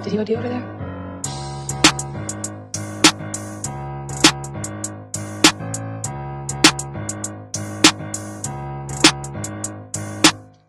Did he OD over there?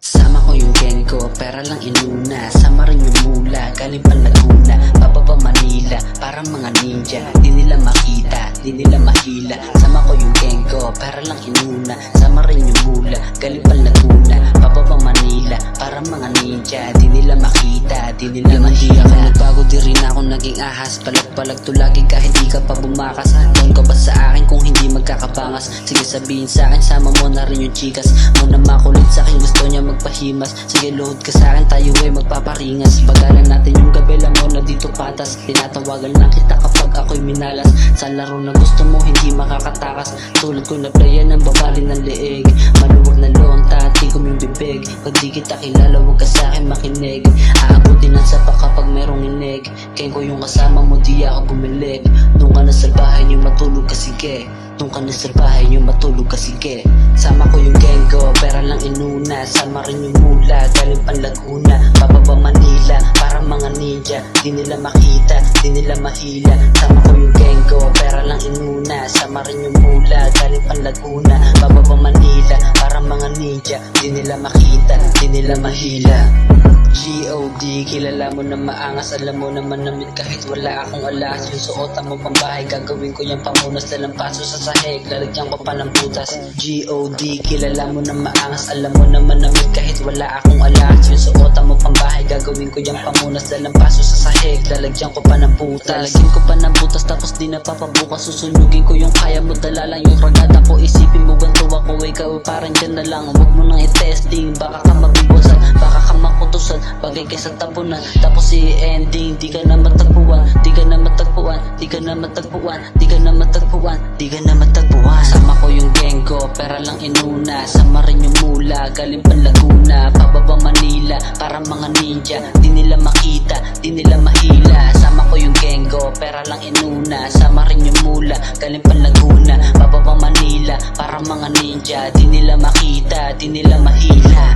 Sama ko yung gang ko, pera lang inuna. Sama rin yung mula, galing pa Laguna, bababa Manila, parang mga ninja. Di nila makita, di nila mahila. Sama ko yung gang ko, pera lang inuna. Sama rin yung mula, galing pa Laguna, bababa Manila, parang mga ninja. Di nila makita, di nila mahila. Nagbago di rin ako naging ahas. Palag-palag to lagi kahit di ka pa bumakas. Doon ka ba sa akin kung hindi magkakabangas? Sige sabihin sa akin, sama mo na rin yung chikas. Muna makulit sa akin, gusto niya magpahimas. Sige load ka sa akin, tayo ay magpaparingas. Bagalan natin yung gabi, lang mo na dito patas. Tinatawagan lang kita kapag ako'y minalas. Sa laro na gusto mo, hindi makakatakas. Tulad ko na playa ng babali ng leeg. Maluwag na lonta, tigom yung bibig. Pag di kita kilala, huwag ka sa akin makinig. Aabutin ang sapa kapag merong inig. Kaya ko yung kasama mo, di ako bumilig. Doon ka na sa bahay niyo, matulog ka sige. Doon ka na sa bahay niyo, matulog ka sige. Sama ko yung gang ko, pera lang inuna. Sama rin yung mula, galing pa Laguna, bababa Manila, parang mga ninja. Di nila makita, di nila mahila. Sama ko yung gang ko, pera lang inuna. Sama rin yung mula, galing pa Laguna, bababa Manila, parang mga ninja. Di nila makita, di nila mahila. G.O.D. Kilala mo na maangas, alam mo naman namin kahit wala akong alas. Yung suotan mo pambahay, gagawin ko yung pamunas. Dalampaso sa sahig, lalagyan ko pa ng butas. G.O.D. Kilala mo na maangas, alam mo naman namin kahit wala akong alas. Yung suotan mo pambahay, gagawin ko yung pamunas. Dalampaso sa sahig, lalagyan ko pa ng butas. Lalagyan ko pa ng butas tapos di na papabukas. Susunugin ko yung kaya mo, dala lang yung ragada ko. Isipin mo ganito ako, ikaw parang dyan na lang. Huwag mo nang i-testing, baka ka mabibusan, baka ka makutusan. Bagay kay sa tapunan, tapos i-ending. Di ka na matagpuan, di ka na matagpuan, di ka na matagpuan, di ka na matagpuan, di ka na matagpuan. Sama ko yung gang ko, pera lang inuna. Sama rin yung mula, galing pa Laguna, bababa Manila, parang mga ninja. Di nila makita, di nila mahila. Sama ko yung gang ko, pera lang inuna. Sama rin yung mula, galing pa Laguna, bababa Manila, parang mga ninja. Di nila makita, di nila mahila.